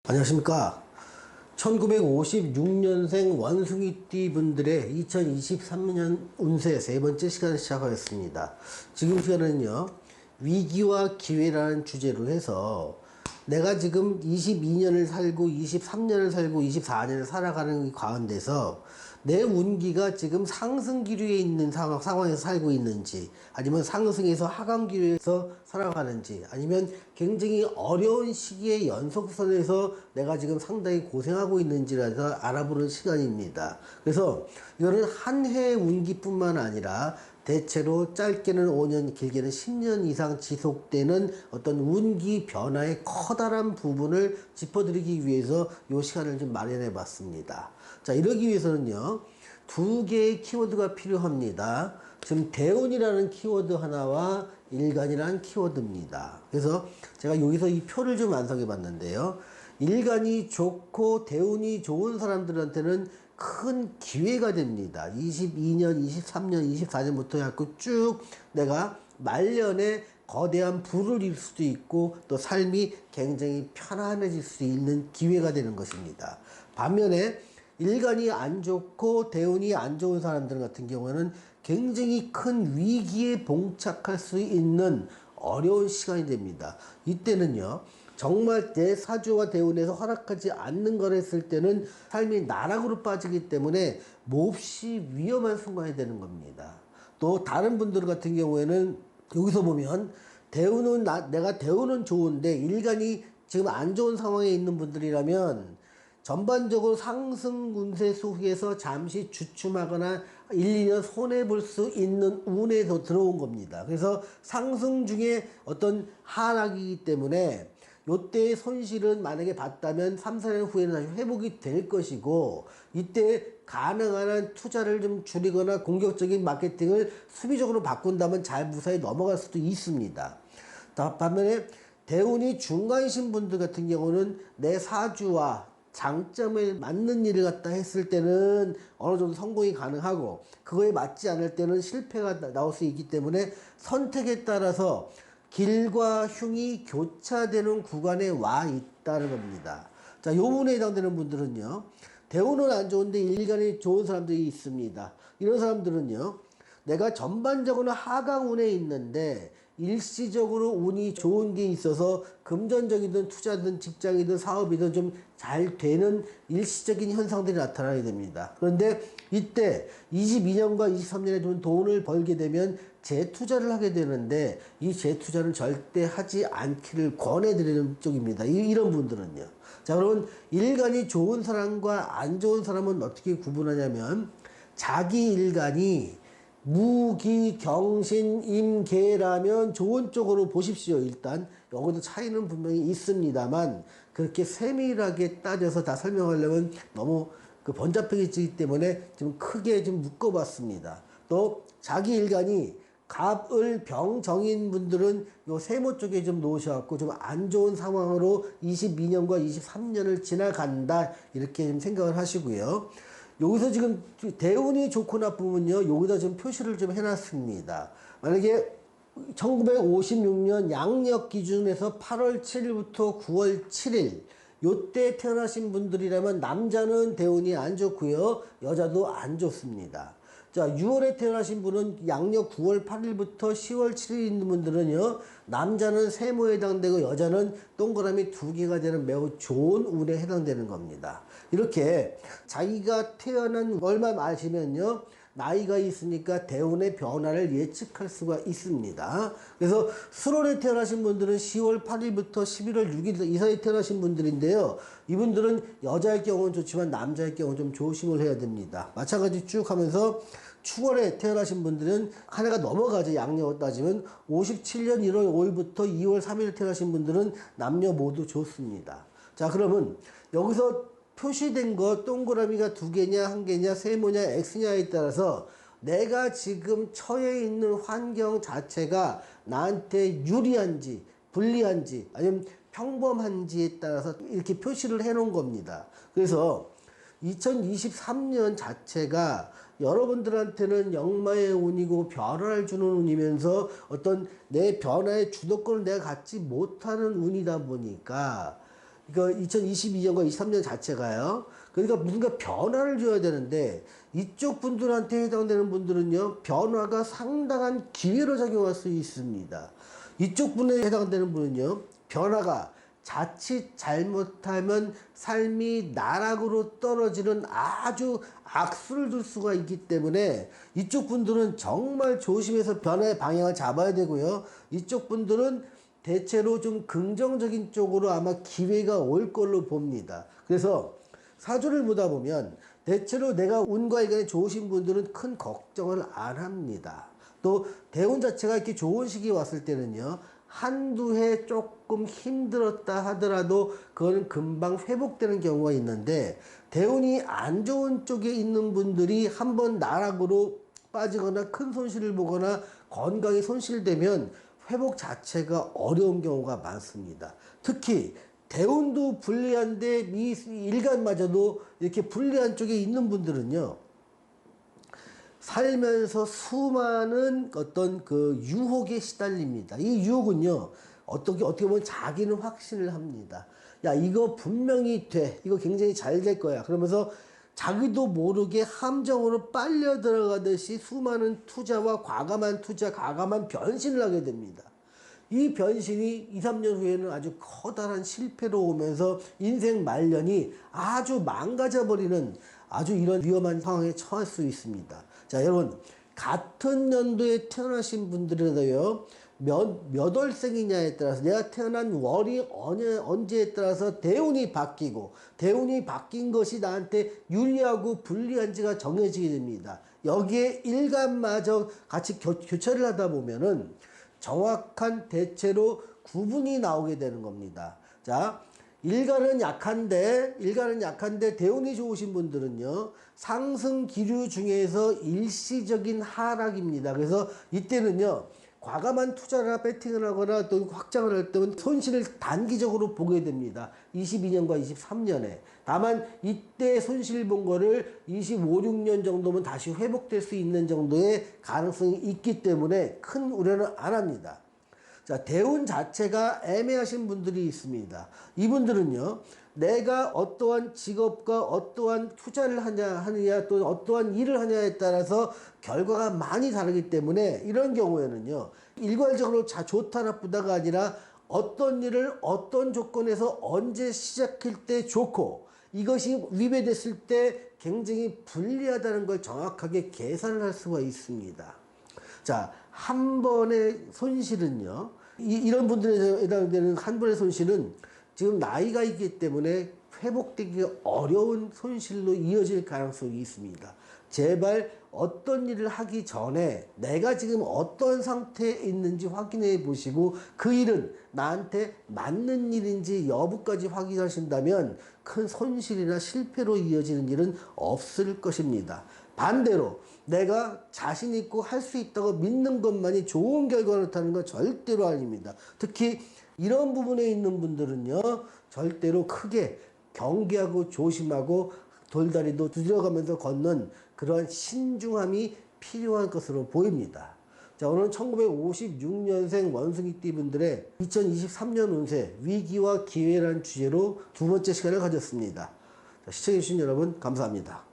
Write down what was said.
안녕하십니까. 1956년생 원숭이띠 분들의 2023년 운세 세 번째 시간을 시작하겠습니다. 지금 시간은요, 위기와 기회라는 주제로 해서 내가 지금 22년을 살고 23년을 살고 24년을 살아가는 가운데서 내 운기가 지금 상승 기류에 있는 상황에서 살고 있는지, 아니면 상승에서 하강 기류에서 살아가는지, 아니면 굉장히 어려운 시기의 연속선에서 내가 지금 상당히 고생하고 있는지라서 알아보는 시간입니다. 그래서 이거는 한 해의 운기뿐만 아니라 대체로 짧게는 5년, 길게는 10년 이상 지속되는 어떤 운기 변화의 커다란 부분을 짚어드리기 위해서 이 시간을 좀 마련해 봤습니다. 자, 이러기 위해서는요, 두 개의 키워드가 필요합니다. 지금 대운이라는 키워드 하나와 일간이라는 키워드입니다. 그래서 제가 여기서 이 표를 좀 완성해 봤는데요. 일간이 좋고 대운이 좋은 사람들한테는 큰 기회가 됩니다. 22년, 23년, 24년부터 해갖고 쭉 내가 말년에 거대한 부를 이룰 수도 있고 또 삶이 굉장히 편안해질 수 있는 기회가 되는 것입니다. 반면에 일간이 안 좋고 대운이 안 좋은 사람들 같은 경우에는 굉장히 큰 위기에 봉착할 수 있는 어려운 시간이 됩니다. 이때는요, 정말 내 사주와 대운에서 허락하지 않는 걸 했을 때는 삶이 나락으로 빠지기 때문에 몹시 위험한 순간이 되는 겁니다. 또 다른 분들 같은 경우에는 여기서 보면 대운은 내가 대운은 좋은데 일간이 지금 안 좋은 상황에 있는 분들이라면 전반적으로 상승 운세 속에서 잠시 주춤하거나 1, 2년 손해볼 수 있는 운에서 들어온 겁니다. 그래서 상승 중에 어떤 하락이기 때문에 요때의 손실은 만약에 봤다면 3, 4년 후에는 다시 회복이 될 것이고, 이때 가능한 한 투자를 좀 줄이거나 공격적인 마케팅을 수비적으로 바꾼다면 잘 무사히 넘어갈 수도 있습니다. 반면에 대운이 중간이신 분들 같은 경우는 내 사주와 장점에 맞는 일을 갖다 했을 때는 어느 정도 성공이 가능하고, 그거에 맞지 않을 때는 실패가 나올 수 있기 때문에 선택에 따라서 길과 흉이 교차되는 구간에 와 있다는 겁니다. 자, 요 부분에 해당되는 분들은요, 대운은 안 좋은데 일간이 좋은 사람들이 있습니다. 이런 사람들은요, 내가 전반적으로 하강운에 있는데 일시적으로 운이 좋은 게 있어서 금전적이든 투자든 직장이든 사업이든 좀 잘 되는 일시적인 현상들이 나타나게 됩니다. 그런데 이때 22년과 23년에 좀 돈을 벌게 되면 재투자를 하게 되는데 이 재투자는 절대 하지 않기를 권해드리는 쪽입니다. 이런 분들은요. 자, 그러면 일간이 좋은 사람과 안 좋은 사람은 어떻게 구분하냐면, 자기 일간이 무기, 경신, 임계라면 좋은 쪽으로 보십시오. 일단 여기도 차이는 분명히 있습니다만 그렇게 세밀하게 따져서 다 설명하려면 너무 번잡해지기 때문에 좀 크게 좀 묶어봤습니다. 또 자기 일간이 갑을 병정인 분들은 요 세모 쪽에 좀 놓으셔갖고 좀 안 좋은 상황으로 22년과 23년을 지나간다, 이렇게 좀 생각을 하시고요. 여기서 지금 대운이 좋고 나쁘면요, 여기다 좀 표시를 좀 해놨습니다. 만약에 1956년 양력 기준에서 8월 7일부터 9월 7일 요때 태어나신 분들이라면 남자는 대운이 안 좋고요, 여자도 안 좋습니다. 자, 6월에 태어나신 분은 양력 9월 8일부터 10월 7일 있는 분들은요, 남자는 세모에 해당되고 여자는 동그라미 2개가 되는 매우 좋은 운에 해당되는 겁니다. 이렇게 자기가 태어난 월만 아시면요, 나이가 있으니까 대운의 변화를 예측할 수가 있습니다. 그래서 수월에 태어나신 분들은 10월 8일부터 11월 6일 이 사이에 태어나신 분들인데요, 이분들은 여자일 경우는 좋지만 남자일 경우는 좀 조심을 해야 됩니다. 마찬가지 쭉 하면서 축월에 태어나신 분들은 한 해가 넘어가죠. 양력으로 따지면 57년 1월 5일부터 2월 3일 태어나신 분들은 남녀 모두 좋습니다. 자, 그러면 여기서 표시된 거 동그라미가 2개냐 1개냐 세모냐 X냐에 따라서 내가 지금 처해 있는 환경 자체가 나한테 유리한지 불리한지 아니면 평범한지에 따라서 이렇게 표시를 해 놓은 겁니다. 그래서 2023년 자체가 여러분들한테는 역마의 운이고 변화를 주는 운이면서 어떤 내 변화의 주도권을 내가 갖지 못하는 운이다 보니까 이거 2022년과 23년 자체가요. 그러니까 뭔가 변화를 줘야 되는데 이쪽 분들한테 해당되는 분들은요. 변화가 상당한 기회로 작용할 수 있습니다. 이쪽 분에 해당되는 분은요. 변화가 자칫 잘못하면 삶이 나락으로 떨어지는 아주 악수를 둘 수가 있기 때문에 이쪽 분들은 정말 조심해서 변화의 방향을 잡아야 되고요. 이쪽 분들은 대체로 좀 긍정적인 쪽으로 아마 기회가 올 걸로 봅니다. 그래서 사주를 보다 보면 대체로 내가 운과 일간이 좋으신 분들은 큰 걱정을 안 합니다. 또 대운 자체가 이렇게 좋은 시기에 왔을 때는요. 한두 해 조금 힘들었다 하더라도 그거는 금방 회복되는 경우가 있는데 대운이 안 좋은 쪽에 있는 분들이 한번 나락으로 빠지거나 큰 손실을 보거나 건강이 손실되면 회복 자체가 어려운 경우가 많습니다. 특히 대운도 불리한데 이 일간마저도 이렇게 불리한 쪽에 있는 분들은요. 살면서 수많은 어떤 그 유혹에 시달립니다. 이 유혹은요, 어떻게 보면 자기는 확신을 합니다. 야, 이거 분명히 돼. 이거 굉장히 잘 될 거야. 그러면서 자기도 모르게 함정으로 빨려 들어가듯이 수많은 투자와 과감한 투자, 과감한 변신을 하게 됩니다. 이 변신이 2, 3년 후에는 아주 커다란 실패로 오면서 인생 말년이 아주 망가져버리는 아주 이런 위험한 상황에 처할 수 있습니다. 자, 여러분, 같은 연도에 태어나신 분들에도요, 몇 월생이냐에 따라서 내가 태어난 월이 언제에 따라서 대운이 바뀌고 대운이 바뀐 것이 나한테 유리하고 불리한지가 정해지게 됩니다. 여기에 일간마저 같이 교차를 하다 보면은 정확한 대체로 구분이 나오게 되는 겁니다. 자, 일간은 약한데 대운이 좋으신 분들은요, 상승 기류 중에서 일시적인 하락입니다. 그래서 이때는요, 과감한 투자나 배팅을 하거나 또 확장을 할 때는 손실을 단기적으로 보게 됩니다. 22년과 23년에. 다만 이때 손실 본 거를 25, 6년 정도면 다시 회복될 수 있는 정도의 가능성이 있기 때문에 큰 우려는 안 합니다. 자, 대운 자체가 애매하신 분들이 있습니다. 이분들은요, 내가 어떠한 직업과 어떠한 투자를 하느냐, 또 어떠한 일을 하냐에 따라서 결과가 많이 다르기 때문에 이런 경우에는요, 일괄적으로 좋다 나쁘다가 아니라 어떤 일을 어떤 조건에서 언제 시작할 때 좋고 이것이 위배됐을 때 굉장히 불리하다는 걸 정확하게 계산을 할 수가 있습니다. 자, 한 번의 손실은요, 이런 분들에 해당되는 한 번의 손실은 지금 나이가 있기 때문에 회복되기 어려운 손실로 이어질 가능성이 있습니다. 제발 어떤 일을 하기 전에 내가 지금 어떤 상태에 있는지 확인해 보시고 그 일은 나한테 맞는 일인지 여부까지 확인하신다면 큰 손실이나 실패로 이어지는 일은 없을 것입니다. 반대로 내가 자신 있고 할 수 있다고 믿는 것만이 좋은 결과를 타는 건 절대로 아닙니다. 특히 이런 부분에 있는 분들은요, 절대로 크게 경계하고 조심하고 돌다리도 두드려가면서 걷는 그러한 신중함이 필요한 것으로 보입니다. 자, 오늘은 1956년생 원숭이띠 분들의 2023년 운세 위기와 기회라는 주제로 두 번째 시간을 가졌습니다. 자, 시청해주신 여러분 감사합니다.